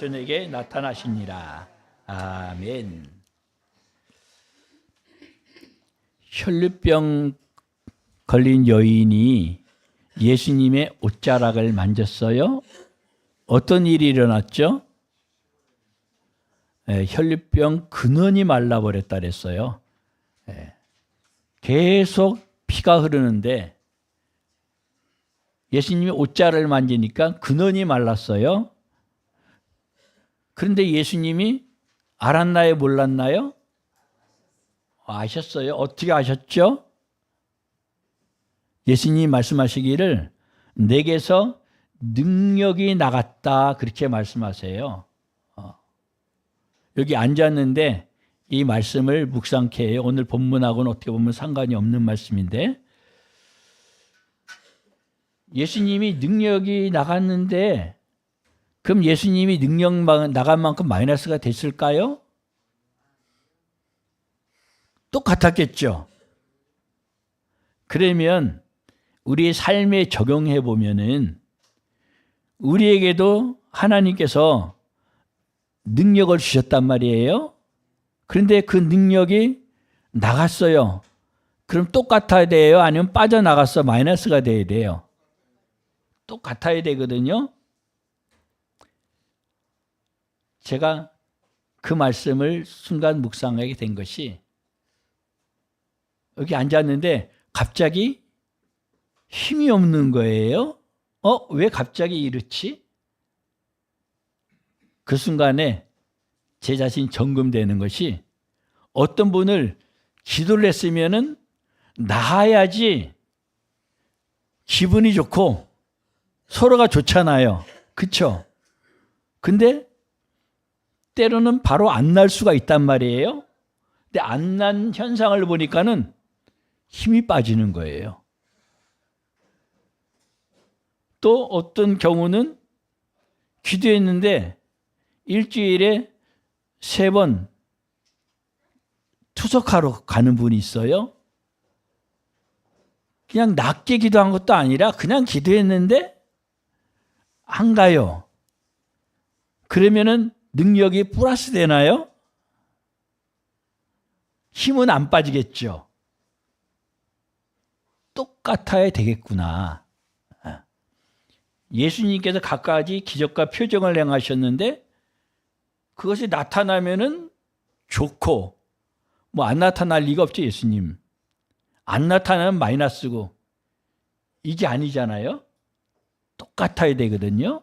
저에게 나타나시니라. 아멘. 혈류병 걸린 여인이 예수님의 옷자락을 만졌어요. 어떤 일이 일어났죠? 혈류병 근원이 말라버렸다 그랬어요. 계속 피가 흐르는데 예수님이 옷자락을 만지니까 근원이 말랐어요. 그런데 예수님이 알았나요? 몰랐나요? 아셨어요. 어떻게 아셨죠? 예수님이 말씀하시기를 내게서 능력이 나갔다 그렇게 말씀하세요. 여기 앉았는데 이 말씀을 묵상케 해요. 오늘 본문하고는 어떻게 보면 상관이 없는 말씀인데 예수님이 능력이 나갔는데 그럼 예수님이 능력 나간 만큼 마이너스가 됐을까요? 똑같았겠죠. 그러면 우리의 삶에 적용해 보면은 우리에게도 하나님께서 능력을 주셨단 말이에요. 그런데 그 능력이 나갔어요. 그럼 똑같아야 돼요? 아니면 빠져나갔어? 마이너스가 돼야 돼요? 똑같아야 되거든요. 제가 그 말씀을 순간 묵상하게 된 것이 여기 앉았는데 갑자기 힘이 없는 거예요. 왜 갑자기 이렇지? 그 순간에 제 자신이 점검되는 것이 어떤 분을 기도를 했으면은 나아야지 기분이 좋고 서로가 좋잖아요. 그렇죠? 근데 때로는 바로 안 날 수가 있단 말이에요. 근데 안 난 현상을 보니까는 힘이 빠지는 거예요. 또 어떤 경우는 기도했는데 일주일에 3번 투석하러 가는 분이 있어요. 그냥 낮게 기도한 것도 아니라 그냥 기도했는데 안 가요. 그러면은 능력이 플러스 되나요? 힘은 안 빠지겠죠. 똑같아야 되겠구나. 예수님께서 갖가지 기적과 표적을 행하셨는데 그것이 나타나면은 좋고 뭐 안 나타날 리가 없죠. 예수님. 안 나타나면 마이너스고 이게 아니잖아요. 똑같아야 되거든요.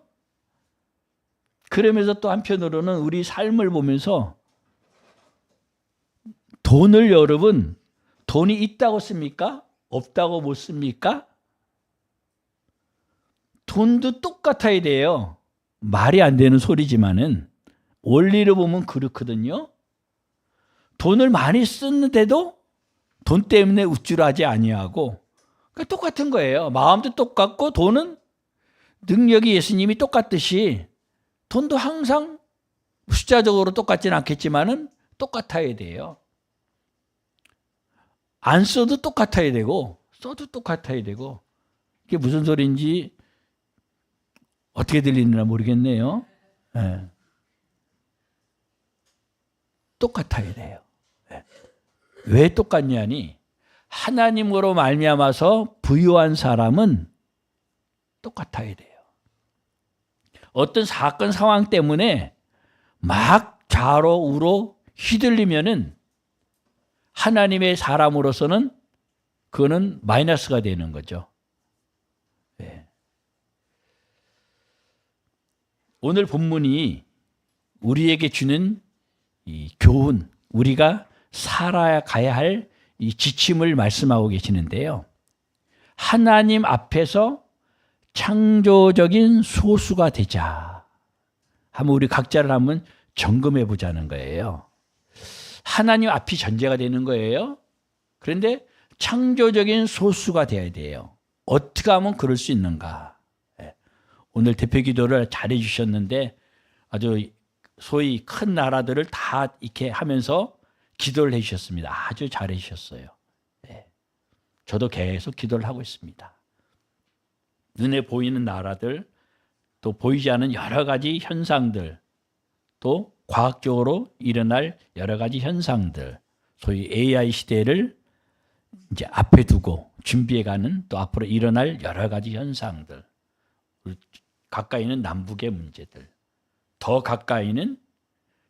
그러면서 또 한편으로는 우리 삶을 보면서 돈을 여러분 돈이 있다고 씁니까? 없다고 못 씁니까? 돈도 똑같아야 돼요. 말이 안 되는 소리지만은 원리로 보면 그렇거든요. 돈을 많이 쓰는데도 돈 때문에 우쭐하지 아니하고 그러니까 똑같은 거예요. 마음도 똑같고 돈은 능력이 예수님이 똑같듯이 돈도 항상 숫자적으로 똑같지는 않겠지만은 똑같아야 돼요. 안 써도 똑같아야 되고 써도 똑같아야 되고 이게 무슨 소리인지 어떻게 들리느냐 모르겠네요. 네. 똑같아야 돼요. 네. 왜 똑같냐니 하나님으로 말미암아서 부유한 사람은 똑같아야 돼요. 어떤 사건 상황 때문에 막 좌로 우로 휘둘리면은 하나님의 사람으로서는 그거는 마이너스가 되는 거죠. 네. 오늘 본문이 우리에게 주는 이 교훈, 우리가 살아가야 할 이 지침을 말씀하고 계시는데요. 하나님 앞에서 창조적인 소수가 되자. 한번 우리 각자를 한번 점검해 보자는 거예요. 하나님 앞이 전제가 되는 거예요. 그런데 창조적인 소수가 되어야 돼요. 어떻게 하면 그럴 수 있는가? 오늘 대표 기도를 잘해 주셨는데 아주 소위 큰 나라들을 다 이렇게 하면서 기도를 해 주셨습니다. 아주 잘해 주셨어요. 저도 계속 기도를 하고 있습니다. 눈에 보이는 나라들, 또 보이지 않는 여러 가지 현상들, 또 과학적으로 일어날 여러 가지 현상들, 소위 AI 시대를 이제 앞에 두고 준비해가는 또 앞으로 일어날 여러 가지 현상들, 가까이는 남북의 문제들, 더 가까이는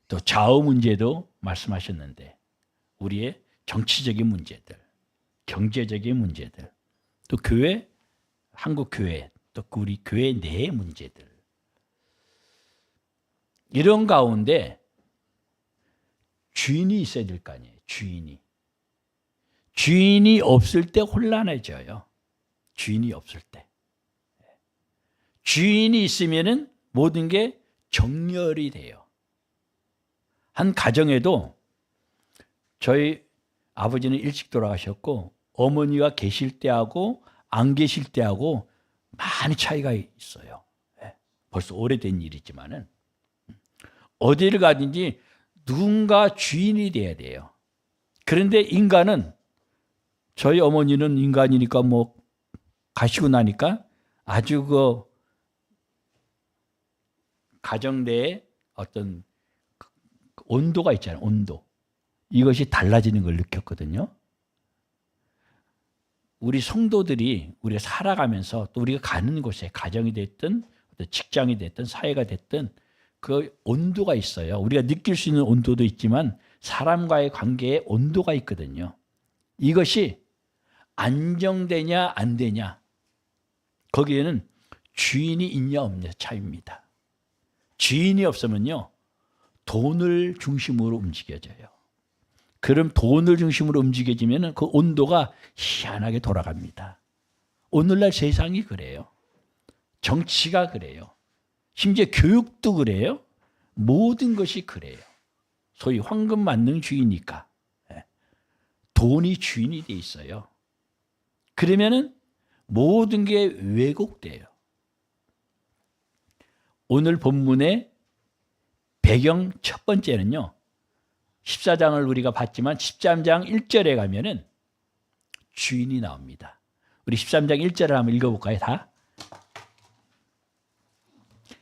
또 좌우 문제도 말씀하셨는데 우리의 정치적인 문제들, 경제적인 문제들, 또 교회, 한국 교회, 또 우리 교회 내의 문제들, 이런 가운데 주인이 있어야 될 거 아니에요. 주인이 없을 때 혼란해져요. 주인이 없을 때. 주인이 있으면은 모든 게 정렬이 돼요. 한 가정에도 저희 아버지는 일찍 돌아가셨고 어머니가 계실 때하고 안 계실 때하고 많이 차이가 있어요. 벌써 오래된 일이지만은 어디를 가든지 누군가 주인이 돼야 돼요. 그런데 인간은, 저희 어머니는 인간이니까 뭐 가시고 나니까 아주 그 가정 내에 어떤 온도가 있잖아요. 온도. 이것이 달라지는 걸 느꼈거든요. 우리 성도들이 우리가 살아가면서 또 우리가 가는 곳에 가정이 됐든 직장이 됐든 사회가 됐든 그 온도가 있어요. 우리가 느낄 수 있는 온도도 있지만 사람과의 관계에 온도가 있거든요. 이것이 안정되냐 안 되냐, 거기에는 주인이 있냐 없냐 차이입니다. 주인이 없으면요 돈을 중심으로 움직여져요. 그럼 돈을 중심으로 움직여지면 그 온도가 희한하게 돌아갑니다. 오늘날 세상이 그래요. 정치가 그래요. 심지어 교육도 그래요. 모든 것이 그래요. 소위 황금만능주의니까 돈이 주인이 돼 있어요. 그러면은 모든 게 왜곡돼요. 오늘 본문의 배경 첫 번째는요, 14장을 우리가 봤지만 13장 1절에 가면은 주인이 나옵니다. 우리 13장 1절을 한번 읽어볼까요? 다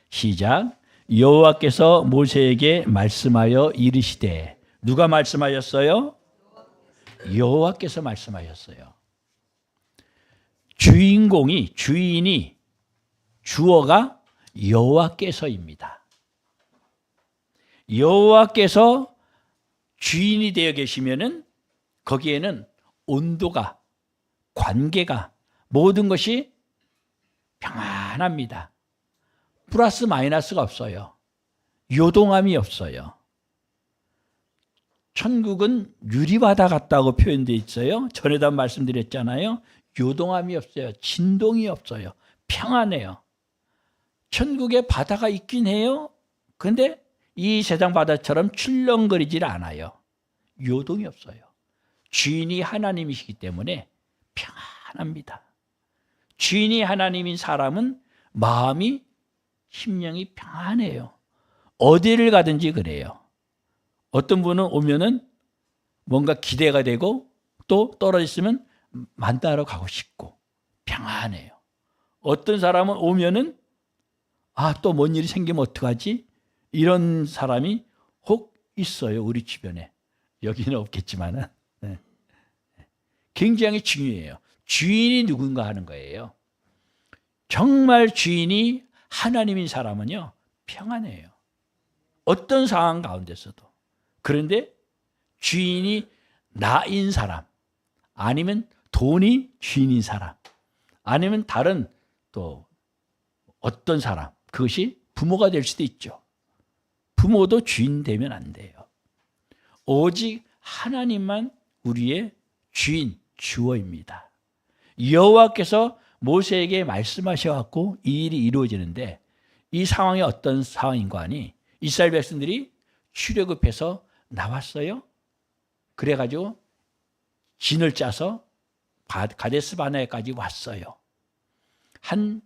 시작. 여호와께서 모세에게 말씀하여 이르시되. 누가 말씀하셨어요? 여호와께서 말씀하셨어요. 주인이 주어가 여호와께서입니다. 여호와께서 주인이 되어 계시면은 거기에는 온도가, 관계가, 모든 것이 평안합니다. 플러스 마이너스가 없어요. 요동함이 없어요. 천국은 유리바다 같다고 표현되어 있어요. 전에도 말씀드렸잖아요. 요동함이 없어요. 진동이 없어요. 평안해요. 천국에 바다가 있긴 해요. 그런데 이 세상 바다처럼 출렁거리질 않아요. 요동이 없어요. 주인이 하나님이시기 때문에 평안합니다. 주인이 하나님인 사람은 마음이, 심령이 평안해요. 어디를 가든지 그래요. 어떤 분은 오면은 뭔가 기대가 되고 또 떨어졌으면 만나러 가고 싶고 평안해요. 어떤 사람은 오면은 또 뭔 일이 생기면 어떡하지? 이런 사람이 혹 있어요. 우리 주변에. 여기는 없겠지만은. 굉장히 중요해요. 주인이 누군가 하는 거예요. 정말 주인이 하나님인 사람은요, 평안해요. 어떤 상황 가운데서도. 그런데 주인이 나인 사람, 아니면 돈이 주인인 사람, 아니면 다른 또 어떤 사람, 그것이 부모가 될 수도 있죠. 부모도 주인 되면 안 돼요. 오직 하나님만 우리의 주인, 주어입니다. 여호와께서 모세에게 말씀하셔갖고 이 일이 이루어지는데, 이 상황이 어떤 상황인가 하니 이스라엘 백성들이 출애굽해서 나왔어요. 그래가지고 진을 짜서 가데스 바네까지 왔어요. 한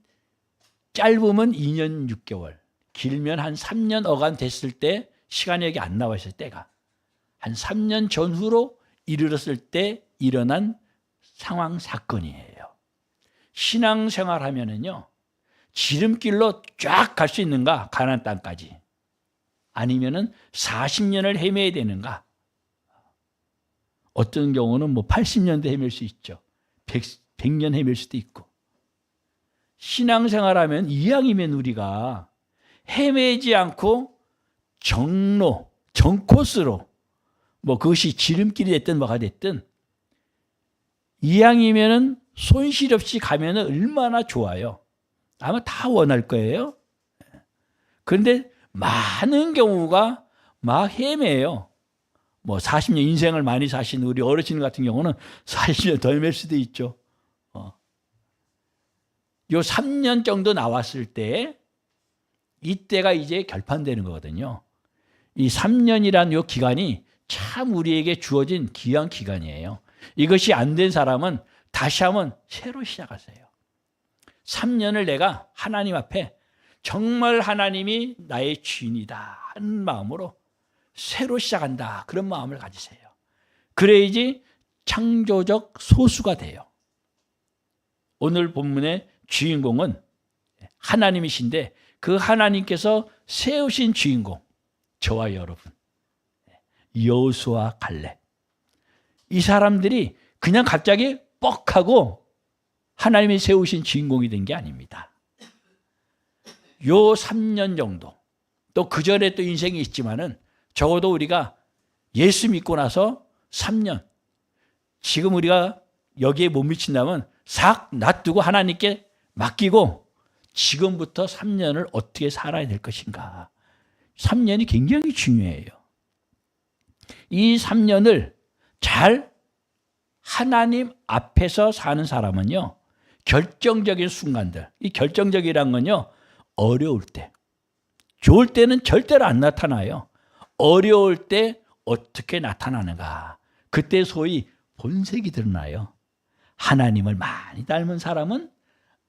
짧으면 2년 6개월, 길면 한 3년 어간 됐을 때, 시간이 여기 안 나와 있을 때가 한 3년 전후로 이르렀을 때 일어난 상황 사건이에요. 신앙생활 하면은요, 지름길로 쫙 갈 수 있는가? 가나안 땅까지. 아니면은 40년을 헤매야 되는가? 어떤 경우는 뭐 80년도 헤맬 수 있죠. 100년 헤맬 수도 있고. 신앙생활하면 이왕이면 우리가 헤매지 않고 정로, 정코스로 뭐 그것이 지름길이 됐든 뭐가 됐든 이왕이면은 손실 없이 가면 얼마나 좋아요. 아마 다 원할 거예요. 그런데 많은 경우가 막 헤매요. 뭐 40년 인생을 많이 사신 우리 어르신 같은 경우는 40년 더 헤맬 수도 있죠. 요 3년 정도 나왔을 때 이때가 이제 결판되는 거거든요. 이 3년이란 요 기간이 참 우리에게 주어진 귀한 기간이에요. 이것이 안 된 사람은 다시 한번 새로 시작하세요. 3년을 내가 하나님 앞에 정말 하나님이 나의 주인이다 하는 마음으로 새로 시작한다. 그런 마음을 가지세요. 그래야지 창조적 소수가 돼요. 오늘 본문의 주인공은 하나님이신데 그 하나님께서 세우신 주인공, 저와 여러분, 여호수아 갈렙. 이 사람들이 그냥 갑자기 뻑하고 하나님이 세우신 주인공이 된 게 아닙니다. 요 3년 정도, 또 그 전에 또 인생이 있지만은 적어도 우리가 예수 믿고 나서 3년, 지금 우리가 여기에 못 미친다면 싹 놔두고 하나님께 맡기고 지금부터 3년을 어떻게 살아야 될 것인가. 3년이 굉장히 중요해요. 이 3년을 잘 하나님 앞에서 사는 사람은요, 결정적인 순간들, 이 결정적이란 건요, 어려울 때, 좋을 때는 절대로 안 나타나요. 어려울 때 어떻게 나타나는가. 그때 소위 본색이 드러나요. 하나님을 많이 닮은 사람은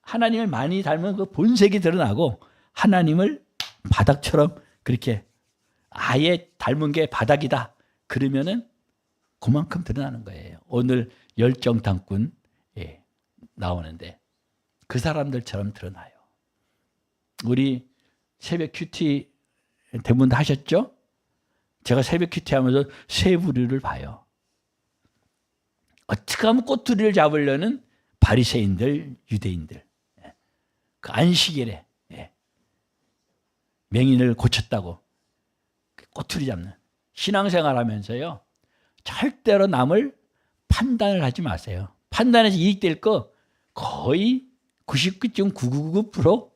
하나님을 많이 닮은 그 본색이 드러나고 하나님을 바닥처럼 그렇게 아예 닮은 게 바닥이다. 그러면은 그만큼 드러나는 거예요. 오늘 열정탐꾼 나오는데 그 사람들처럼 드러나요. 우리 새벽 큐티 대부분 다 하셨죠? 제가 새벽 큐티 하면서 세 부류를 봐요. 어떻게 하면 꼬투리를 잡으려는 바리새인들, 유대인들. 그 안식일에 맹인을 고쳤다고 꼬투리 잡는 신앙생활 하면서요. 절대로 남을 판단을 하지 마세요. 판단해서 이익될 거 거의 99.999%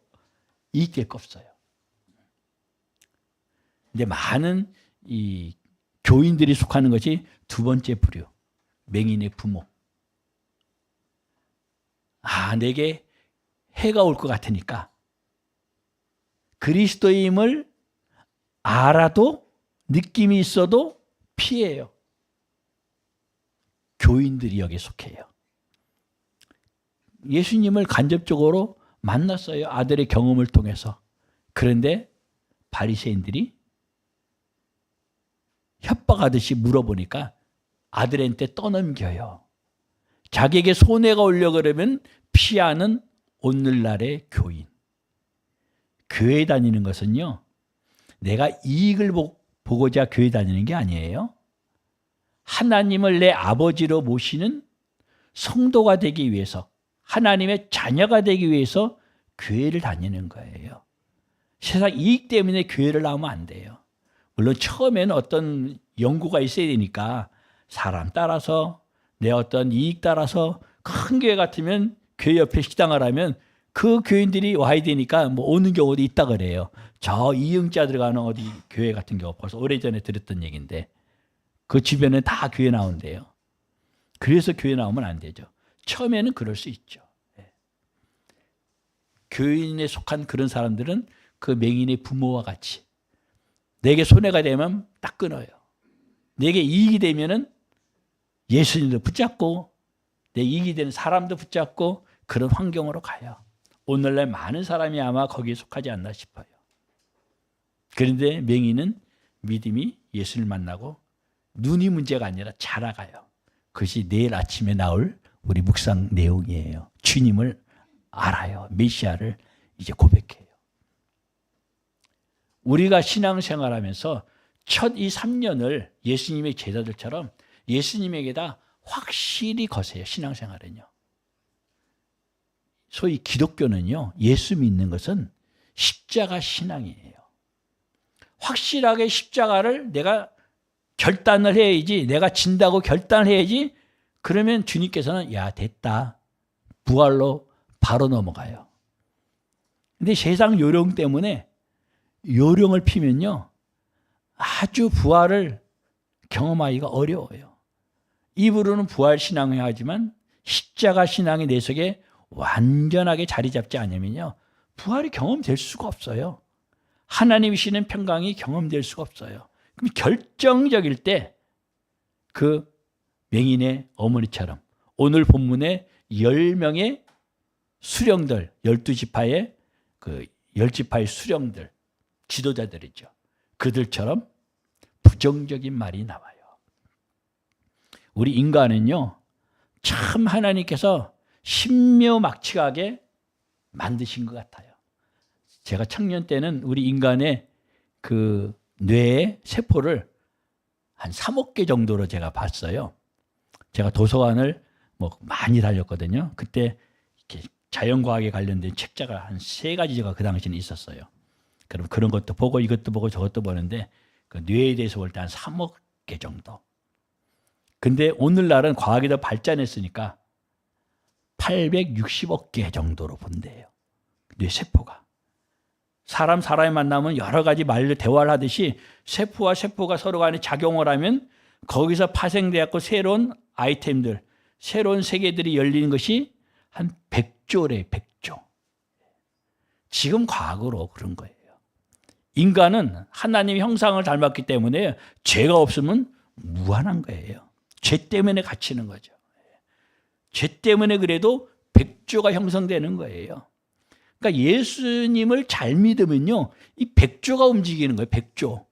이익될 거 없어요. 근데 많은 이 교인들이 속하는 것이 두 번째 부류. 맹인의 부모. 내게 해가 올 것 같으니까 그리스도임을 알아도 느낌이 있어도 피해요. 교인들이 여기에 속해요. 예수님을 간접적으로 만났어요. 아들의 경험을 통해서. 그런데 바리새인들이 협박하듯이 물어보니까 아들한테 떠넘겨요. 자기에게 손해가 오려고 그러면 피하는 오늘날의 교인. 교회 다니는 것은요, 내가 이익을 보고자 교회 다니는 게 아니에요. 하나님을 내 아버지로 모시는 성도가 되기 위해서, 하나님의 자녀가 되기 위해서 교회를 다니는 거예요. 세상 이익 때문에 교회를 나오면 안 돼요. 물론 처음에는 어떤 연구가 있어야 되니까 사람 따라서 내 어떤 이익 따라서 큰 교회 같으면 교회 옆에 식당을 하면 그 교인들이 와야 되니까 뭐 오는 경우도 있다 그래요. 저 이응자 들어가는 어디 교회 같은 경우 벌써 오래전에 들었던 얘기인데 그 주변에 다 교회 나온대요. 그래서 교회 나오면 안 되죠. 처음에는 그럴 수 있죠. 교인에 속한 그런 사람들은 그 맹인의 부모와 같이 내게 손해가 되면 딱 끊어요. 내게 이익이 되면은 예수님도 붙잡고 내 이익이 되는 사람도 붙잡고 그런 환경으로 가요. 오늘날 많은 사람이 아마 거기에 속하지 않나 싶어요. 그런데 맹인은 믿음이 예수를 만나고 눈이 문제가 아니라 자라가요. 그것이 내일 아침에 나올 우리 묵상 내용이에요. 주님을 알아요. 메시아를 이제 고백해요. 우리가 신앙생활하면서 첫 이 3년을 예수님의 제자들처럼 예수님에게다 확실히 거세요. 신앙생활은요. 소위 기독교는요, 예수 믿는 것은 십자가 신앙이에요. 확실하게 십자가를 내가 결단을 해야지, 내가 진다고 결단을 해야지, 그러면 주님께서는 야, 됐다, 부활로 바로 넘어가요. 근데 세상 요령 때문에 요령을 피면요, 아주 부활을 경험하기가 어려워요. 입으로는 부활 신앙을 하지만 십자가 신앙이 내 속에 완전하게 자리 잡지 않으면요, 부활이 경험될 수가 없어요. 하나님이시는 평강이 경험될 수가 없어요. 그럼 결정적일 때 그 맹인의 어머니처럼 오늘 본문의 10명의 수령들, 12지파의 그 10지파의 수령들, 지도자들이죠. 그들처럼 부정적인 말이 나와요. 우리 인간은요, 참 하나님께서 신묘막측하게 만드신 것 같아요. 제가 청년 때는 우리 인간의 그 뇌의 세포를 한 3억 개 정도로 제가 봤어요. 제가 도서관을 뭐 많이 다녔거든요. 그때 이렇게 자연과학에 관련된 책자가 한 3가지가 그 당시에는 있었어요. 그럼 그런 것도 보고 이것도 보고 저것도 보는데 그 뇌에 대해서 볼 때 한 3억 개 정도. 근데 오늘날은 과학이 더 발전했으니까 860억 개 정도로 본대요. 뇌 세포가. 사람이 만나면 여러 가지 말로 대화를 하듯이 세포와 세포가 서로 간에 작용을 하면 거기서 파생되었고 새로운 아이템들, 새로운 세계들이 열리는 것이 한 100조래, 100조. 지금 과학으로 그런 거예요. 인간은 하나님의 형상을 닮았기 때문에 죄가 없으면 무한한 거예요. 죄 때문에 갇히는 거죠. 죄 때문에 그래도 100조가 형성되는 거예요. 그러니까 예수님을 잘 믿으면요, 이 100조가 움직이는 거예요. 100조.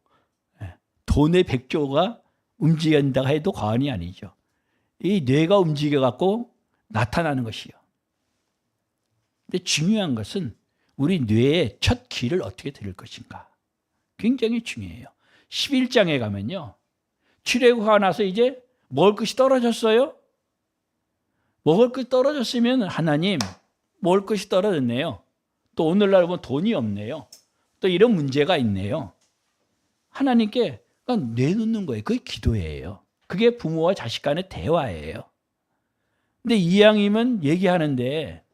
돈의 100조가 움직인다 해도 과언이 아니죠. 이 뇌가 움직여갖고 나타나는 것이요. 근데 중요한 것은 우리 뇌의 첫 길을 어떻게 들을 것인가. 굉장히 중요해요. 11장에 가면요, 출애굽하고 나서 이제 먹을 것이 떨어졌어요. 먹을 것이 떨어졌으면 하나님, 먹을 것이 떨어졌네요. 또 오늘날 보면 돈이 없네요. 또 이런 문제가 있네요. 하나님께 내놓는 거예요. 그게 기도예요. 그게 부모와 자식 간의 대화예요. 근데 이왕이면 얘기하는데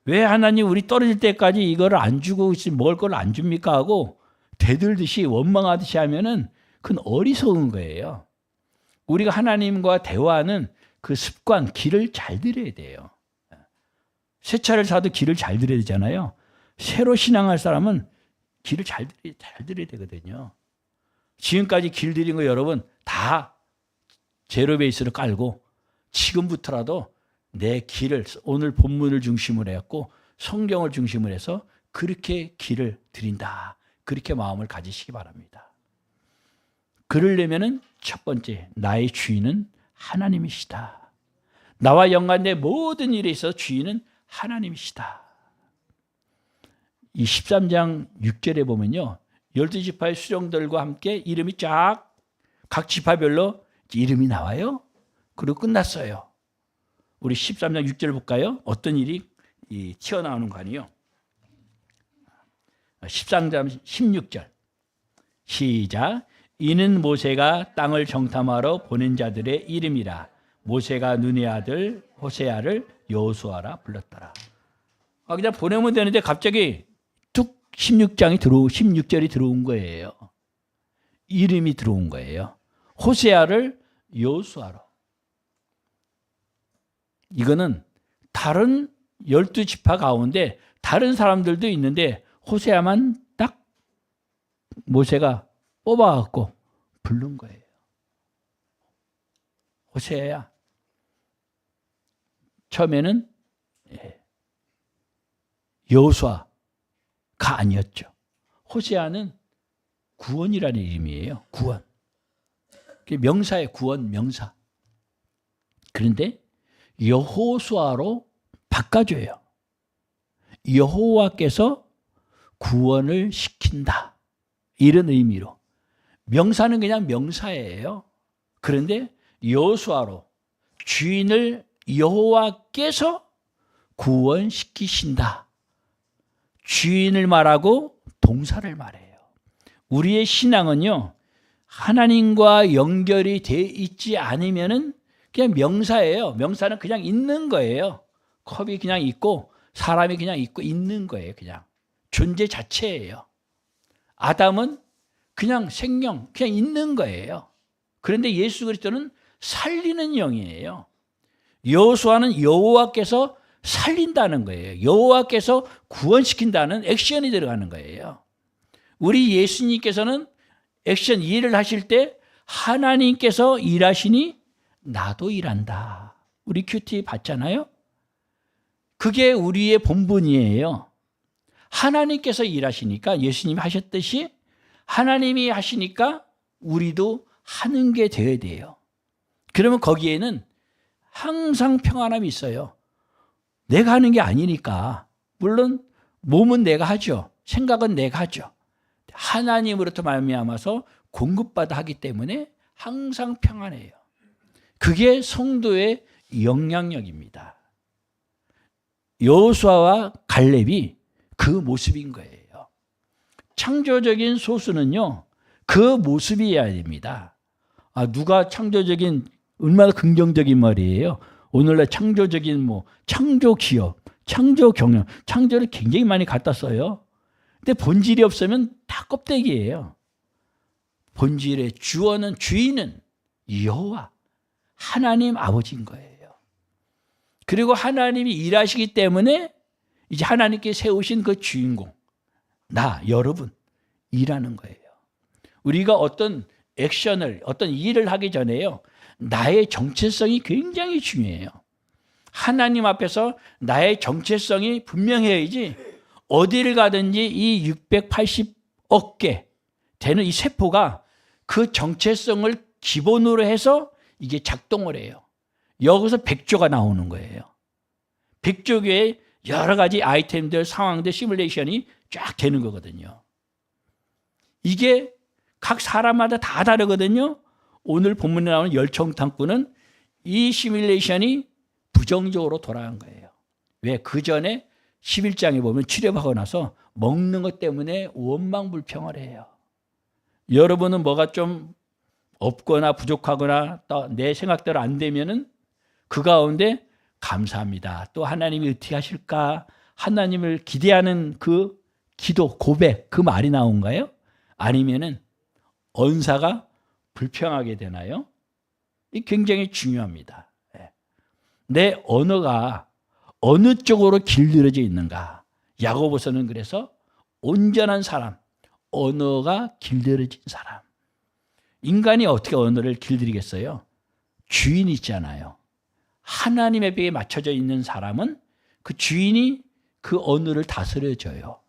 왜 하나님 우리 떨어질 때까지 이거를 안 주고 먹을 걸 안 줍니까 하고 대들듯이 원망하듯이 하면은 그건 어리석은 거예요. 우리가 하나님과 대화하는 그 습관, 길을 잘 들여야 돼요. 새 차를 사도 길을 잘 들여야 되잖아요. 새로 신앙할 사람은 길을 잘 들여야 되거든요. 지금까지 길 들인 거 여러분 다 제로 베이스를 깔고 지금부터라도 내 길을 오늘 본문을 중심으로 해갖고 성경을 중심으로 해서 그렇게 길을 들인다. 그렇게 마음을 가지시기 바랍니다. 그러려면은 첫 번째, 나의 주인은 하나님이시다. 나와 연관된 모든 일에 있어서 주인은 하나님이시다. 이 13장 6절에 보면요, 12지파의 수령들과 함께 이름이 쫙 각 지파별로 이름이 나와요. 그리고 끝났어요. 우리 13장 6절 볼까요? 어떤 일이 튀어나오는 거 아니에요? 13장 16절 시작. 이는 모세가 땅을 정탐하러 보낸 자들의 이름이라. 모세가 눈의 아들 호세아를 여호수아라 불렀더라. 그냥 보내면 되는데 갑자기 툭 16절이 들어온 거예요. 이름이 들어온 거예요. 호세아를 여호수아로. 이거는 다른 12지파 가운데 다른 사람들도 있는데 호세아만 딱 모세가 뽑아갖고 부른 거예요. 호세아야. 처음에는 여호수아가 아니었죠. 호세아는 구원이라는 이름이에요. 구원. 명사예요. 구원, 명사. 그런데 여호수아로 바꿔줘요. 여호와께서 구원을 시킨다. 이런 의미로. 명사는 그냥 명사예요. 그런데 여호수아로 주인을 여호와께서 구원시키신다. 주인을 말하고 동사를 말해요. 우리의 신앙은요, 하나님과 연결이 돼 있지 않으면은 그냥 명사예요. 명사는 그냥 있는 거예요. 컵이 그냥 있고 사람이 그냥 있고 있는 거예요. 그냥 존재 자체예요. 아담은 그냥 생명, 그냥 있는 거예요. 그런데 예수 그리스도는 살리는 영이에요. 여호수아는 여호와께서 살린다는 거예요. 여호와께서 구원시킨다는 액션이 들어가는 거예요. 우리 예수님께서는 액션 일을 하실 때 하나님께서 일하시니 나도 일한다. 우리 큐티 봤잖아요. 그게 우리의 본분이에요. 하나님께서 일하시니까 예수님이 하셨듯이 하나님이 하시니까 우리도 하는 게 되어야 돼요. 그러면 거기에는 항상 평안함이 있어요. 내가 하는 게 아니니까. 물론 몸은 내가 하죠. 생각은 내가 하죠. 하나님으로부터 말미암아서 공급받아 하기 때문에 항상 평안해요. 그게 성도의 영향력입니다. 여호수아와 갈렙이 그 모습인 거예요. 창조적인 소수는요, 그 모습이어야 됩니다. 누가 창조적인, 얼마나 긍정적인 말이에요. 오늘날 창조적인 창조 기업, 창조 경영, 창조를 굉장히 많이 갖다 써요. 근데 본질이 없으면 다 껍데기예요. 본질의 주어는, 주인은 여호와, 하나님 아버지인 거예요. 그리고 하나님이 일하시기 때문에 이제 하나님께 세우신 그 주인공, 여러분, 일하는 거예요. 우리가 어떤 액션을, 어떤 일을 하기 전에요, 나의 정체성이 굉장히 중요해요. 하나님 앞에서 나의 정체성이 분명해야지 어디를 가든지 이 680억 개 되는 이 세포가 그 정체성을 기본으로 해서 이게 작동을 해요. 여기서 100조가 나오는 거예요. 100조 개의 여러 가지 아이템들, 상황들, 시뮬레이션이 쫙 되는 거거든요. 이게 각 사람마다 다 다르거든요. 오늘 본문에 나오는 열정탐구는 이 시뮬레이션이 부정적으로 돌아간 거예요. 왜? 그 전에 11장에 보면 출애굽하고 나서 먹는 것 때문에 원망불평을 해요. 여러분은 뭐가 좀 없거나 부족하거나 또 내 생각대로 안 되면은 그 가운데 감사합니다. 또 하나님이 어떻게 하실까? 하나님을 기대하는 그 기도, 고백, 그 말이 나온가요? 아니면은 언사가 불평하게 되나요? 이 굉장히 중요합니다. 내 언어가 어느 쪽으로 길들여져 있는가? 야고보서는 그래서 온전한 사람, 언어가 길들여진 사람. 인간이 어떻게 언어를 길들이겠어요? 주인이 있잖아요. 하나님의 배에 맞춰져 있는 사람은 그 주인이 그 언어를 다스려줘요.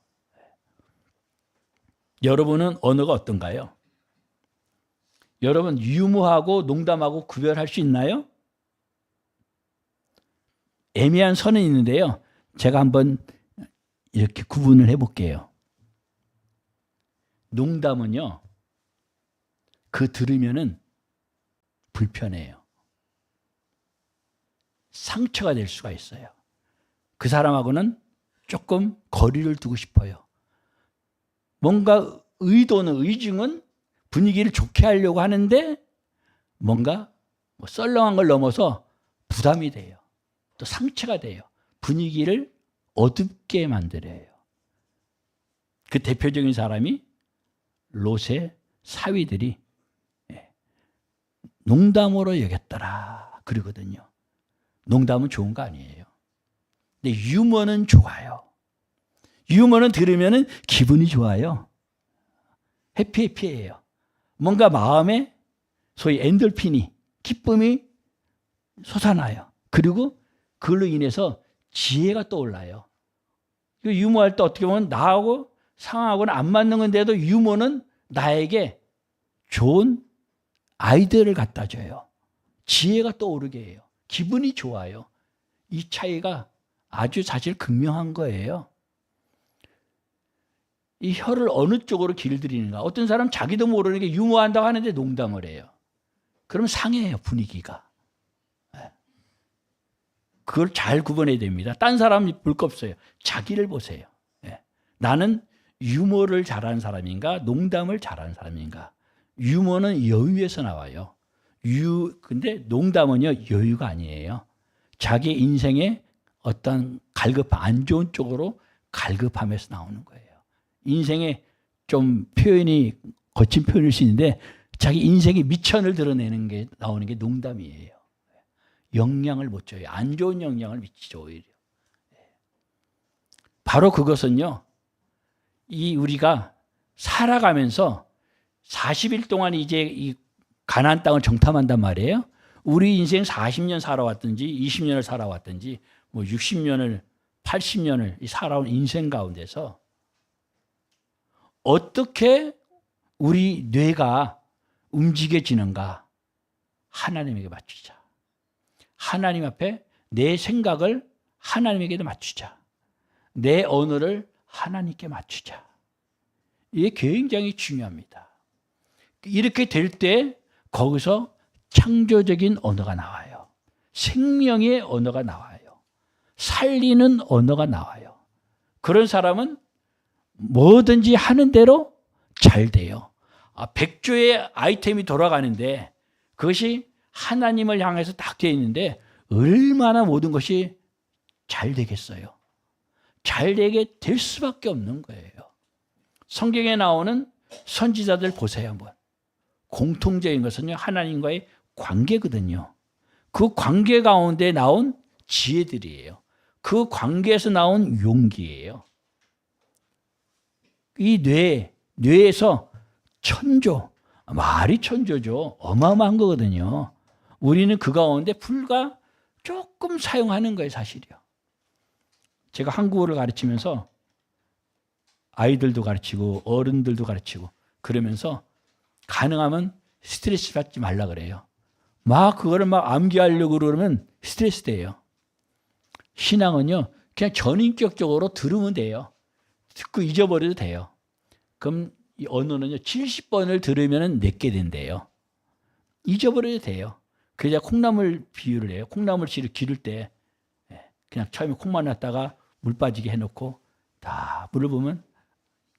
여러분은 언어가 어떤가요? 여러분 유머하고 농담하고 구별할 수 있나요? 애매한 선은 있는데요. 제가 한번 이렇게 구분을 해볼게요. 농담은요, 그 들으면은 불편해요. 상처가 될 수가 있어요. 그 사람하고는 조금 거리를 두고 싶어요. 뭔가 의도는, 의중은 분위기를 좋게 하려고 하는데 뭔가 썰렁한 걸 넘어서 부담이 돼요. 또 상처가 돼요. 분위기를 어둡게 만들어요. 그 대표적인 사람이 롯의 사위들이 농담으로 여겼더라 그러거든요. 농담은 좋은 거 아니에요. 근데 유머는 좋아요. 유머는 들으면 기분이 좋아요. 해피해피해요. 뭔가 마음에 소위 엔돌핀이, 기쁨이 솟아나요. 그리고 그걸로 인해서 지혜가 떠올라요. 유머할 때 어떻게 보면 나하고 상황하고는 안 맞는 건데도 유머는 나에게 좋은 아이디어를 갖다 줘요. 지혜가 떠오르게 해요. 기분이 좋아요. 이 차이가 아주 사실 극명한 거예요. 이 혀를 어느 쪽으로 길들이는가. 어떤 사람 자기도 모르는 게 유머한다고 하는데 농담을 해요. 그러면 상해요, 분위기가. 그걸 잘 구분해야 됩니다. 딴 사람 볼 거 없어요. 자기를 보세요. 나는 유머를 잘하는 사람인가, 농담을 잘하는 사람인가. 유머는 여유에서 나와요. 근데 농담은요, 여유가 아니에요. 자기 인생의 어떤 갈급함, 안 좋은 쪽으로 갈급함에서 나오는 거예요. 인생에 좀 표현이 거친 표현일 수 있는데 자기 인생의 미천을 드러내는 게 나오는 게 농담이에요. 영향을 못 줘요. 안 좋은 영향을 미치죠, 오히려. 바로 그것은요, 우리가 살아가면서 40일 동안 이제 이 가나안 땅을 정탐한단 말이에요. 우리 인생 40년 살아왔든지 20년을 살아왔든지 뭐 60년을 80년을 살아온 인생 가운데서 어떻게 우리 뇌가 움직여지는가 하나님에게 맞추자. 하나님 앞에 내 생각을 하나님에게도 맞추자. 내 언어를 하나님께 맞추자. 이게 굉장히 중요합니다. 이렇게 될 때 거기서 창조적인 언어가 나와요. 생명의 언어가 나와요. 살리는 언어가 나와요. 그런 사람은 뭐든지 하는 대로 잘 돼요. 백조의 아이템이 돌아가는데 그것이 하나님을 향해서 딱 되어 있는데 얼마나 모든 것이 잘 되겠어요. 잘 되게 될 수밖에 없는 거예요. 성경에 나오는 선지자들 보세요 한번. 공통적인 것은요, 하나님과의 관계거든요. 그 관계 가운데 나온 지혜들이에요. 그 관계에서 나온 용기예요. 이 뇌에서 천조, 말이 천조죠. 어마어마한 거거든요. 우리는 그 가운데 불과 조금 사용하는 거예요, 사실이요. 제가 한국어를 가르치면서 아이들도 가르치고 어른들도 가르치고 그러면서 가능하면 스트레스 받지 말라 그래요. 막 그거를 막 암기하려고 그러면 스트레스 돼요. 신앙은요, 그냥 전인격적으로 들으면 돼요. 듣고 잊어버려도 돼요. 그럼 이 언어는요, 70번을 들으면 내게 된대요. 잊어버려도 돼요. 그래야 콩나물 비유를 해요. 콩나물 씨를 기를 때 그냥 처음에 콩만 놨다가 물 빠지게 해놓고 다 물을 보면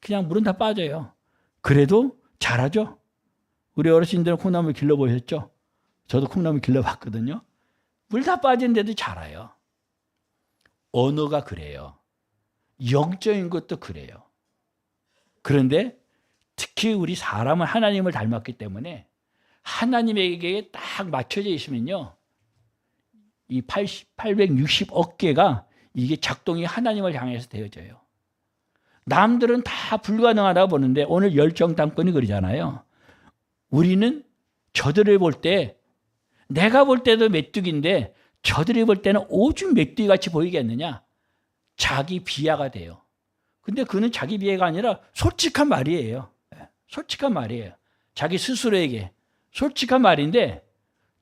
그냥 물은 다 빠져요. 그래도 잘하죠. 우리 어르신들은 콩나물 길러보셨죠? 저도 콩나물 길러봤거든요. 물 다 빠지는데도 잘해요. 언어가 그래요. 영적인 것도 그래요. 그런데 특히 우리 사람은 하나님을 닮았기 때문에 하나님에게 딱 맞춰져 있으면요, 이 860억 개가 이게 작동이 하나님을 향해서 되어져요. 남들은 다 불가능하다고 보는데 오늘 열정당권이 그러잖아요. 우리는 저들을 볼 때, 내가 볼 때도 메뚜기인데 저들이 볼 때는 오죽 메뚜기 같이 보이겠느냐? 자기 비하가 돼요. 근데 그는 자기 비하가 아니라 솔직한 말이에요. 솔직한 말이에요. 자기 스스로에게 솔직한 말인데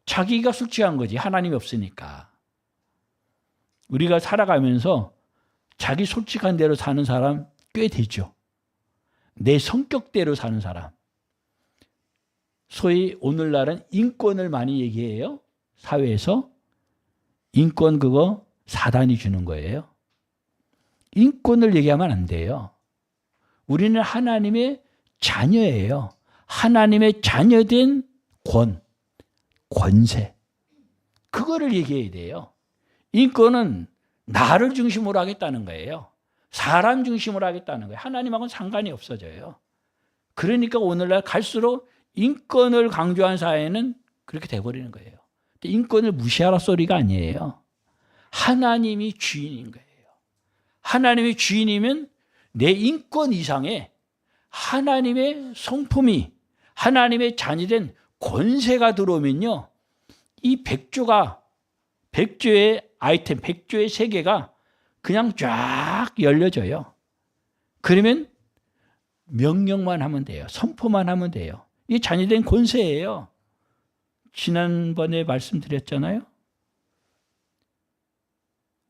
자기가 솔직한 거지. 하나님이 없으니까. 우리가 살아가면서 자기 솔직한 대로 사는 사람 꽤 되죠. 내 성격대로 사는 사람. 소위 오늘날은 인권을 많이 얘기해요. 사회에서. 인권 그거 사단이 주는 거예요. 인권을 얘기하면 안 돼요. 우리는 하나님의 자녀예요. 하나님의 자녀된 권세. 그거를 얘기해야 돼요. 인권은 나를 중심으로 하겠다는 거예요. 사람 중심으로 하겠다는 거예요. 하나님하고는 상관이 없어져요. 그러니까 오늘날 갈수록 인권을 강조한 사회는 그렇게 돼버리는 거예요. 인권을 무시하라 소리가 아니에요. 하나님이 주인인 거예요. 하나님이 주인이면 내 인권 이상의 하나님의 성품이, 하나님의 자녀된 권세가 들어오면요, 이 백조의 아이템, 백조의 세계가 그냥 쫙 열려져요. 그러면 명령만 하면 돼요. 선포만 하면 돼요. 이게 자녀된 권세예요. 지난번에 말씀드렸잖아요.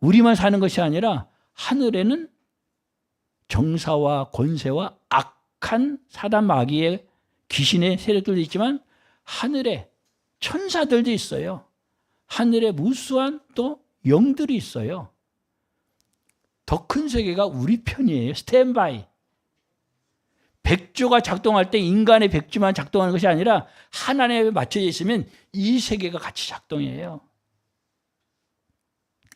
우리만 사는 것이 아니라 하늘에는 정사와 권세와 악한 사단 마귀의 귀신의 세력들도 있지만 하늘에 천사들도 있어요. 하늘에 무수한 또 영들이 있어요. 더 큰 세계가 우리 편이에요. 스탠바이. 백조가 작동할 때 인간의 백조만 작동하는 것이 아니라 하나님에 맞춰져 있으면 이 세계가 같이 작동해요.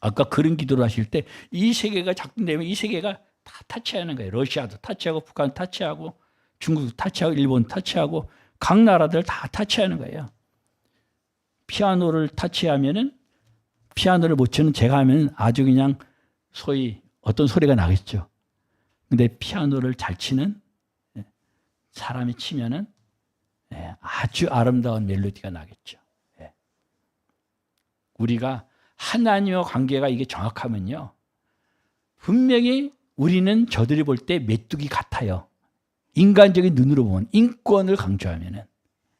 아까 그런 기도를 하실 때 이 세계가 작동되면 이 세계가 다 타치하는 거예요. 러시아도 타치하고 북한 타치하고 중국도 타치하고 일본 타치하고 각 나라들 다 타치하는 거예요. 피아노를 타치하면은 피아노를 못 치는 제가 하면 아주 그냥 소위 어떤 소리가 나겠죠. 근데 피아노를 잘 치는 사람이 치면은 아주 아름다운 멜로디가 나겠죠. 우리가 하나님과 관계가 이게 정확하면요. 분명히 우리는 저들이 볼 때 메뚜기 같아요. 인간적인 눈으로 보면 인권을 강조하면은.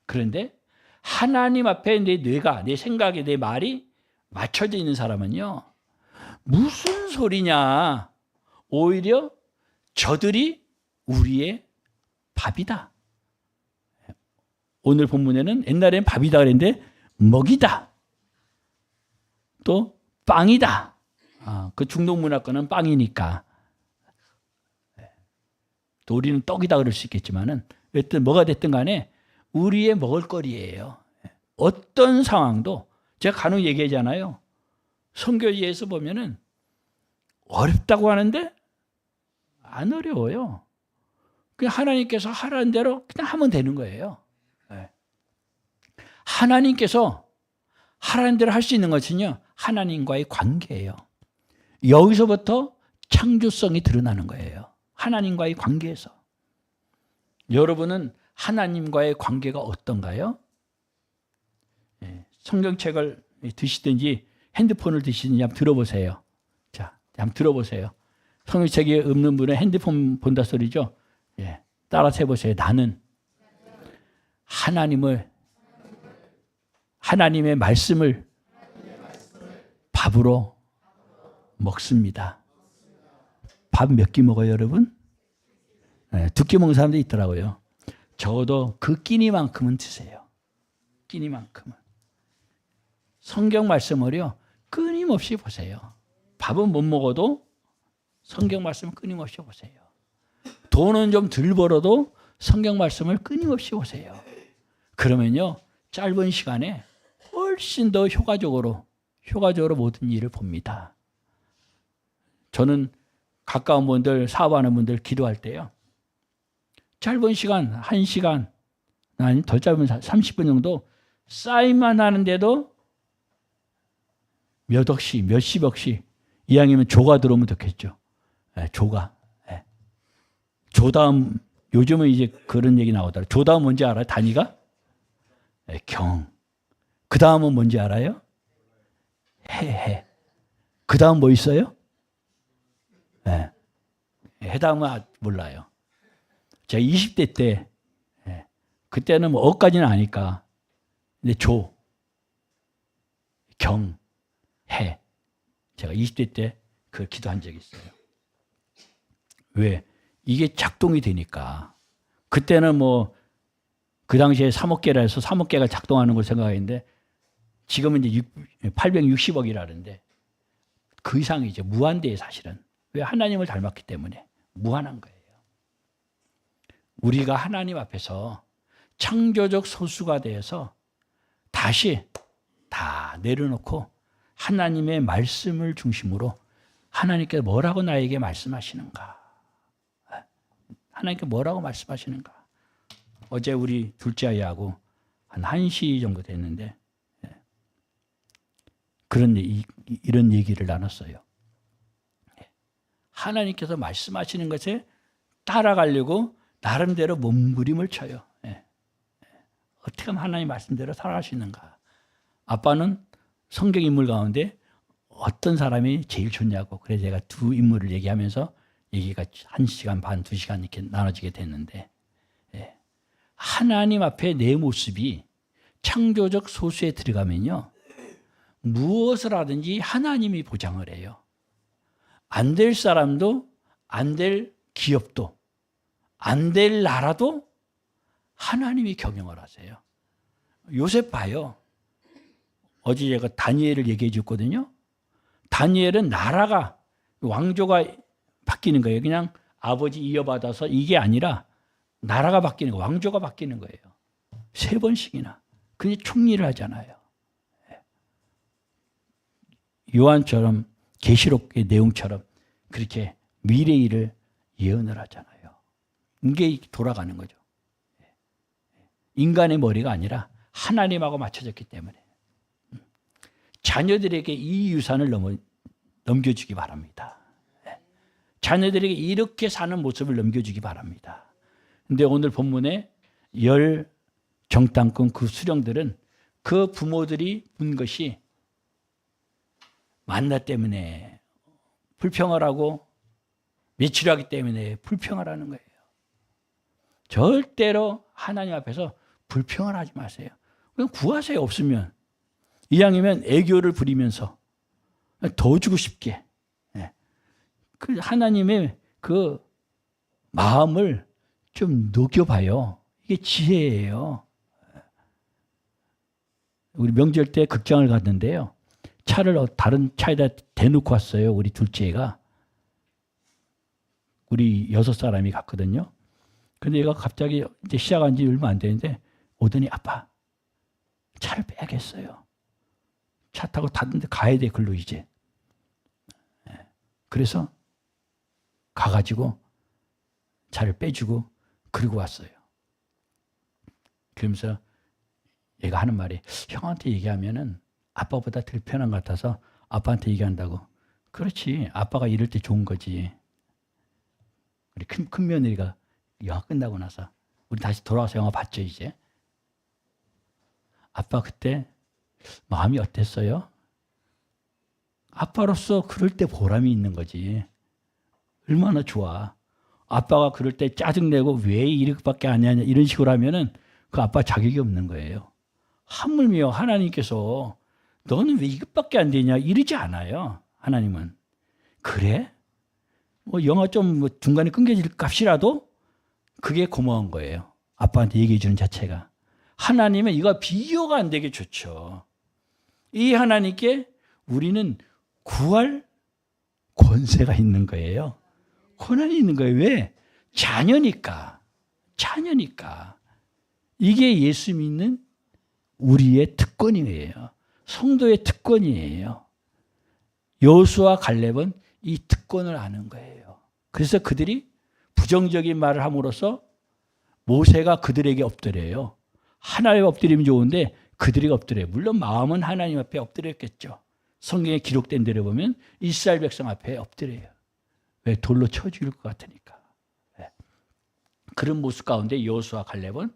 그런데 하나님 앞에 내 뇌가, 내 생각에 내 말이 맞춰져 있는 사람은요. 무슨 소리냐. 오히려 저들이 우리의 밥이다. 오늘 본문에는 옛날에는 밥이다 그랬는데 먹이다. 또 빵이다. 그 중동 문화권은 빵이니까. 또 우리는 떡이다 그럴 수 있겠지만은 어쨌든 뭐가 됐든 간에 우리의 먹을거리예요. 어떤 상황도 제가 간혹 얘기하잖아요. 선교지에서 보면은 어렵다고 하는데 안 어려워요. 그냥 하나님께서 하라는 대로 그냥 하면 되는 거예요. 하나님께서 하라는 대로 할 수 있는 것은요. 하나님과의 관계예요. 여기서부터 창조성이 드러나는 거예요. 하나님과의 관계에서. 여러분은 하나님과의 관계가 어떤가요? 성경책을 드시든지 핸드폰을 드시든지 한번 들어보세요. 자, 한번 들어보세요. 성경책이 없는 분은 핸드폰 본다 소리죠. 따라서 해보세요. 나는 하나님의 말씀을 밥으로 먹습니다. 밥 몇 끼 먹어요, 여러분? 2끼 먹는 사람도 있더라고요. 적어도 그 끼니만큼은 드세요. 끼니만큼은. 성경 말씀을요, 끊임없이 보세요. 밥은 못 먹어도 성경 말씀을 끊임없이 보세요. 돈은 좀 덜 벌어도 성경 말씀을 끊임없이 보세요. 그러면요, 짧은 시간에 훨씬 더 효과적으로 모든 일을 봅니다. 저는 가까운 분들, 사업하는 분들 기도할 때요. 짧은 시간, 1시간, 아니 더 짧은 30분 정도 쌓임만 하는데도 몇 억씩, 몇십억씩 이왕이면 조가 들어오면 좋겠죠. 조가. 조다음, 요즘은 이제 그런 얘기 나오더라고요. 조다음 뭔지 알아요? 단위가? 경. 그 다음은 뭔지 알아요? 해. 그 다음 뭐 있어요? 해다음은 몰라요. 제가 20대 때, 그때는 뭐 억까지는 아니까. 근데 조, 경, 해. 제가 20대 때 그 기도한 적이 있어요. 왜? 이게 작동이 되니까. 그때는 뭐, 그 당시에 3억 개라 해서 3억 개가 작동하는 걸 생각했는데, 지금은 이제 860억이라는데, 그 이상이죠. 무한대에 사실은. 왜? 하나님을 닮았기 때문에. 무한한 거예요. 우리가 하나님 앞에서 창조적 소수가 되어서 다시 다 내려놓고 하나님의 말씀을 중심으로 하나님께서 뭐라고 나에게 말씀하시는가? 하나님께 뭐라고 말씀하시는가? 어제 우리 둘째 아이하고 한 1시 정도 됐는데 이런 얘기를 나눴어요. 하나님께서 말씀하시는 것에 따라가려고 나름대로 몸부림을 쳐요. 어떻게 하면 하나님 말씀대로 살아갈 수 있는가? 아빠는 성경 인물 가운데 어떤 사람이 제일 좋냐고. 그래서 제가 두 인물을 얘기하면서 얘기가 1시간 반, 2시간 이렇게 나눠지게 됐는데, 하나님 앞에 내 모습이 창조적 소수에 들어가면요, 무엇을 하든지 하나님이 보장을 해요. 안 될 사람도 안 될 기업도 안 될 나라도 하나님이 경영을 하세요. 요셉 봐요. 어제 제가 다니엘을 얘기해 줬거든요. 다니엘은 나라가 왕조가 바뀌는 거예요. 그냥 아버지 이어받아서 이게 아니라 나라가 바뀌는 거예요. 왕조가 바뀌는 거예요. 3번씩이나. 그게 총리를 하잖아요. 요한처럼 계시록의 내용처럼 그렇게 미래의 일을 예언을 하잖아요. 이게 돌아가는 거죠. 인간의 머리가 아니라 하나님하고 맞춰졌기 때문에 자녀들에게 이 유산을 넘겨주기 바랍니다. 자녀들에게 이렇게 사는 모습을 넘겨주기 바랍니다. 근데 오늘 본문에 10 정탐꾼 그 수령들은 그 부모들이 본 것이 만나 때문에 불평을 하고 매출하기 때문에 불평을 하는 거예요. 절대로 하나님 앞에서 불평을 하지 마세요. 그냥 구하세요. 없으면. 이왕이면 애교를 부리면서 더 주고 싶게. 그 하나님의 그 마음을 좀 녹여봐요. 이게 지혜예요. 우리 명절 때 극장을 갔는데요. 차를 다른 차에다 대놓고 왔어요. 우리 둘째가. 우리 6사람이 갔거든요. 근데 얘가 갑자기 이제 시작한 지 얼마 안 되는데 오더니 아빠 차를 빼야겠어요. 차 타고 탔는데 가야 돼 글로 이제. 그래서 가가지고 차를 빼주고 그리고 왔어요. 그러면서 얘가 하는 말이 형한테 얘기하면은 아빠보다 덜 편한 것 같아서 아빠한테 얘기한다고. 그렇지. 아빠가 이럴 때 좋은 거지. 우리 큰 며느리가 영화 끝나고 나서 우리 다시 돌아와서 영화 봤죠 이제. 아빠 그때 마음이 어땠어요? 아빠로서 그럴 때 보람이 있는 거지. 얼마나 좋아. 아빠가 그럴 때 짜증내고 왜 이렇게밖에 안 하냐 이런 식으로 하면은 그 아빠 자격이 없는 거예요. 하물며 하나님께서 너는 왜 이것밖에 안 되냐 이러지 않아요. 하나님은. 그래? 뭐 영화 좀 뭐 중간에 끊겨질 값이라도 그게 고마운 거예요. 아빠한테 얘기해 주는 자체가. 하나님은 이거 비교가 안 되게 좋죠. 이 하나님께 우리는 구할 권세가 있는 거예요. 권한이 있는 거예요. 왜? 자녀니까. 자녀니까. 이게 예수 믿는 우리의 특권이에요. 성도의 특권이에요. 여호수아 갈렙은 이 특권을 아는 거예요. 그래서 그들이 부정적인 말을 함으로써 모세가 그들에게 엎드려요. 하나님 엎드리면 좋은데 그들에게 엎드려요. 물론 마음은 하나님 앞에 엎드렸겠죠. 성경에 기록된 대로 보면 이스라엘 백성 앞에 엎드려요. 왜? 돌로 쳐 죽일 것 같으니까. 왜? 그런 모습 가운데 여호수아 갈렙은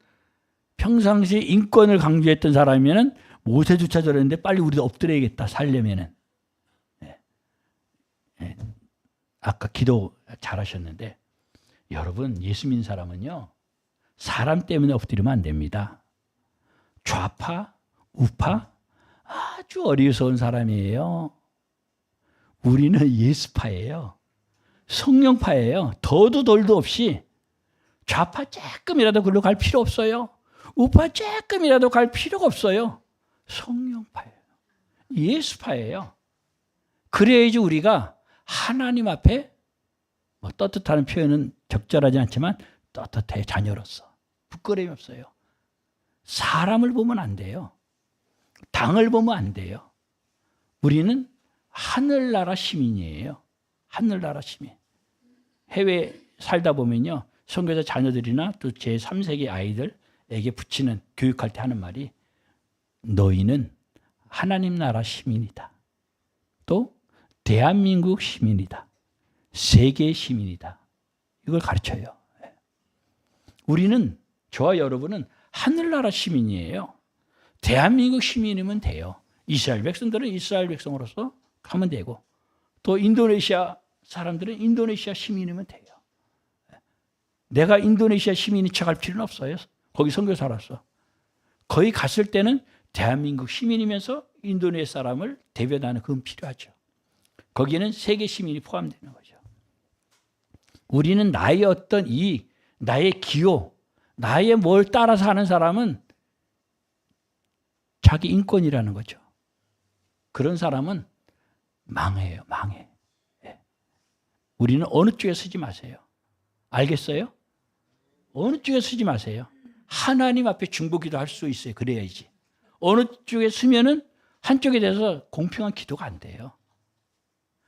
평상시에 인권을 강조했던 사람이면 모세조차 저랬는데 빨리 우리도 엎드려야겠다 살려면은. 아까 기도 잘하셨는데 여러분 예수 믿는 사람은요 사람 때문에 엎드리면 안 됩니다. 좌파, 우파 아주 어리석은 사람이에요. 우리는 예수파예요. 성령파예요. 더도 덜도 없이 좌파 조금이라도 글로 갈 필요 없어요. 우파 조금이라도 갈 필요가 없어요. 성령파예요. 예수파예요. 그래야지 우리가 하나님 앞에 뭐 떳떳하는 표현은 적절하지 않지만 떳떳해 자녀로서 부끄러움이 없어요. 사람을 보면 안 돼요. 당을 보면 안 돼요. 우리는 하늘나라 시민이에요. 하늘나라 시민. 해외 살다 보면요. 선교사 자녀들이나 또 제3세계 아이들에게 붙이는 교육할 때 하는 말이 너희는 하나님 나라 시민이다. 또 대한민국 시민이다. 세계 시민이다. 이걸 가르쳐요. 우리는 저와 여러분은 하늘나라 시민이에요. 대한민국 시민이면 돼요. 이스라엘 백성들은 이스라엘 백성으로서 하면 되고 또 인도네시아 사람들은 인도네시아 시민이면 돼요. 내가 인도네시아 시민인 척할 필요는 없어요. 거기 선교 살았어. 거기 갔을 때는 대한민국 시민이면서 인도네시아 사람을 대변하는 그건 필요하죠. 거기에는 세계 시민이 포함되는 거죠. 우리는 나의 어떤 나의 기호, 나의 뭘 따라서 하는 사람은 자기 인권이라는 거죠. 그런 사람은 망해요. 망해. 예. 우리는 어느 쪽에 서지 마세요. 알겠어요? 어느 쪽에 서지 마세요. 하나님 앞에 중보기도 할 수 있어요. 그래야지. 어느 쪽에 서면은 한쪽에 대해서 공평한 기도가 안 돼요.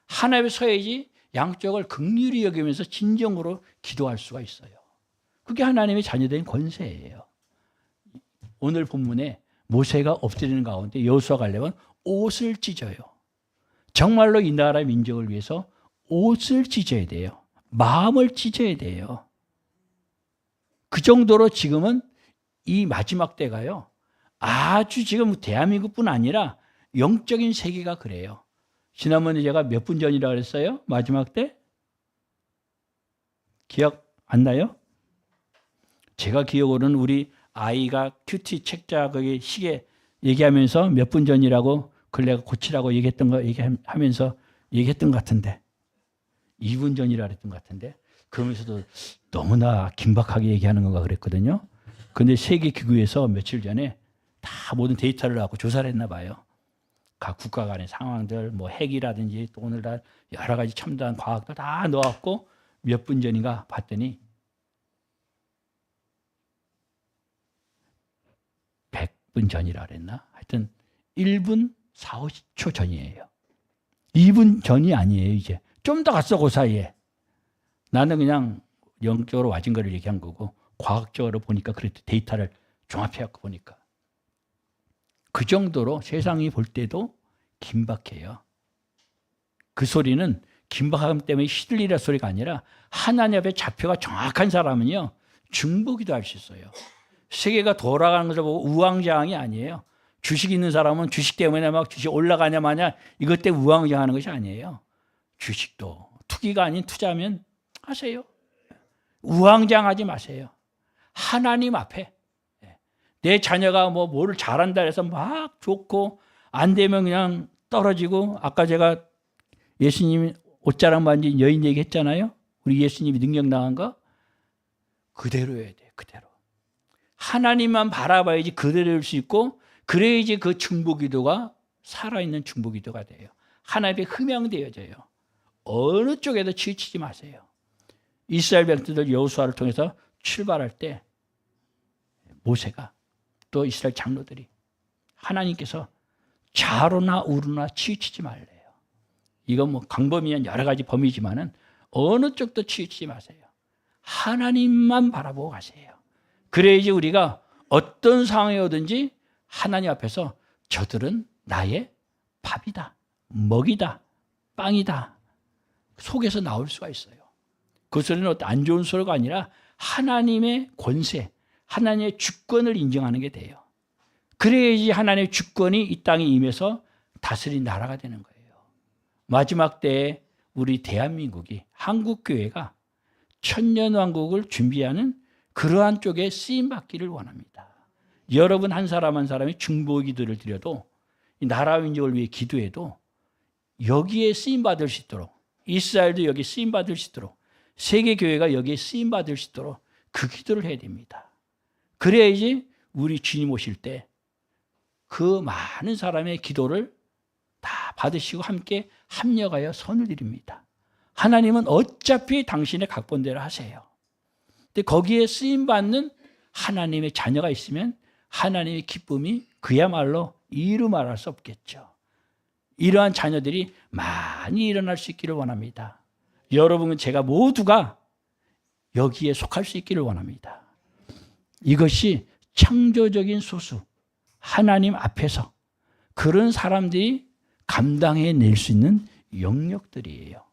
하나님에 서야지 양쪽을 긍휼히 여기면서 진정으로 기도할 수가 있어요. 그게 하나님의 자녀된 권세예요. 오늘 본문에 모세가 엎드리는 가운데 여호수아가 가려면 옷을 찢어요. 정말로 이 나라 민족을 위해서 옷을 찢어야 돼요. 마음을 찢어야 돼요. 그 정도로 지금은 이 마지막 때가요. 아주 지금 대한민국뿐 아니라 영적인 세계가 그래요. 지난번에 제가 몇 분 전이라고 그랬어요? 마지막 때? 기억 안 나요? 제가 기억으로는 우리 아이가 큐티 책자 거기 시계 얘기하면서 몇 분 전이라고 그걸 내가 고치라고 얘기했던 거 얘기하면서 얘기했던 것 같은데 2분 전이라 그랬던 것 같은데 그러면서도 너무나 긴박하게 얘기하는 건가 그랬거든요. 근데 세계기구에서 며칠 전에 다 모든 데이터를 갖고 조사를 했나 봐요. 각 국가 간의 상황들, 뭐 핵이라든지 또 오늘날 여러 가지 첨단 과학들 다 넣어갖고 몇 분 전인가 봤더니 100분 전이라 그랬나? 하여튼 1분 4, 50초 전이에요. 2분 전이 아니에요, 이제. 좀 더 갔어, 그 사이에. 나는 그냥 영적으로 와진 거를 얘기한 거고 과학적으로 보니까 그래도 데이터를 종합해갖고 보니까 그 정도로 세상이 볼 때도 긴박해요. 그 소리는 긴박함 때문에 시들리라 소리가 아니라 하나님 앞에 좌표가 정확한 사람은요 중보기도 할 수 있어요. 세계가 돌아가는 것을 보고 우왕좌왕이 아니에요. 주식 있는 사람은 주식 때문에 막 주식 올라가냐 마냐 이것 때문에 우왕좌왕하는 것이 아니에요. 주식도 투기가 아닌 투자면 하세요. 우왕좌왕하지 마세요. 하나님 앞에 내 자녀가 뭐 뭐를 잘한다 해서 막 좋고 안 되면 그냥 떨어지고 아까 제가 예수님이 옷자락 만진 여인 얘기했잖아요. 우리 예수님이 능력 나간 거 그대로여야 돼요. 그대로. 하나님만 바라봐야지 그대로일 수 있고 그래야지 그 중보기도가 살아있는 중보기도가 돼요. 하나님의 흠양되어져요. 어느 쪽에도 치우치지 마세요. 이스라엘 백성들 여호수아를 통해서 출발할 때 모세가 또 이스라엘 장로들이 하나님께서 좌로나 우로나 치우치지 말래요. 이건 뭐 광범위한 여러 가지 범위지만은 어느 쪽도 치우치지 마세요. 하나님만 바라보고 가세요. 그래야지 우리가 어떤 상황에 오든지 하나님 앞에서 저들은 나의 밥이다, 먹이다, 빵이다 속에서 나올 수가 있어요. 그 소리는 어떤 안 좋은 소리가 아니라 하나님의 권세, 하나님의 주권을 인정하는 게 돼요. 그래야지 하나님의 주권이 이 땅에 임해서 다스린 나라가 되는 거예요. 마지막 때에 우리 대한민국이 한국교회가 천년왕국을 준비하는 그러한 쪽에 쓰임받기를 원합니다. 여러분 한 사람 한 사람이 중보기도를 드려도 이 나라 민족을 위해 기도해도 여기에 쓰임받을 수 있도록 이스라엘도 여기에 쓰임받을 수 있도록 세계교회가 여기에 쓰임받을 수 있도록 그 기도를 해야 됩니다. 그래야지 우리 주님 오실 때 그 많은 사람의 기도를 다 받으시고 함께 합력하여 선을 드립니다. 하나님은 어차피 당신의 각본대로 하세요. 근데 거기에 쓰임받는 하나님의 자녀가 있으면 하나님의 기쁨이 그야말로 이루 말할 수 없겠죠. 이러한 자녀들이 많이 일어날 수 있기를 원합니다. 여러분은 제가 모두가 여기에 속할 수 있기를 원합니다. 이것이 창조적인 소수, 하나님 앞에서 그런 사람들이 감당해낼 수 있는 영역들이에요.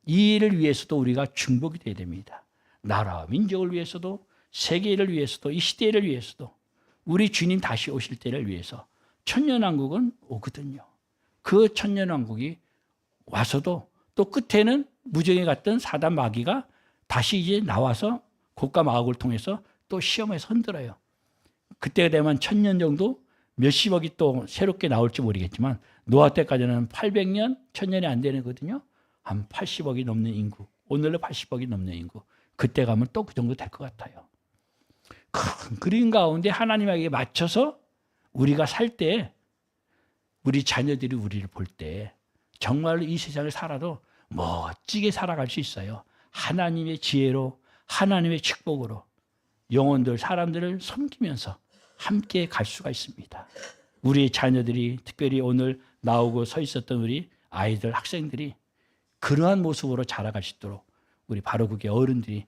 이 일을 위해서도 우리가 중보기 돼야 됩니다. 나라와 민족을 위해서도 세계를 위해서도 이 시대를 위해서도 우리 주님 다시 오실 때를 위해서 천년왕국은 오거든요. 그 천년왕국이 와서도 또 끝에는 무정에 갔던 사단 마귀가 다시 이제 나와서 곡과 마곡을 통해서 또 시험에서 흔들어요. 그때가 되면 1000년 정도 몇십억이 또 새롭게 나올지 모르겠지만 노아 때까지는 800년, 1000년이 안 되거든요. 한 80억이 넘는 인구 오늘로 80억이 넘는 인구. 그때 가면 또 그 정도 될 것 같아요. 큰 그림 가운데 하나님에게 맞춰서 우리가 살 때, 우리 자녀들이 우리를 볼 때 정말로 이 세상을 살아도 멋지게 살아갈 수 있어요. 하나님의 지혜로, 하나님의 축복으로 영혼들, 사람들을 섬기면서 함께 갈 수가 있습니다. 우리 자녀들이, 특별히 오늘 나오고 서 있었던 우리 아이들, 학생들이 그러한 모습으로 자라갈 수 있도록 우리 바로국의 어른들이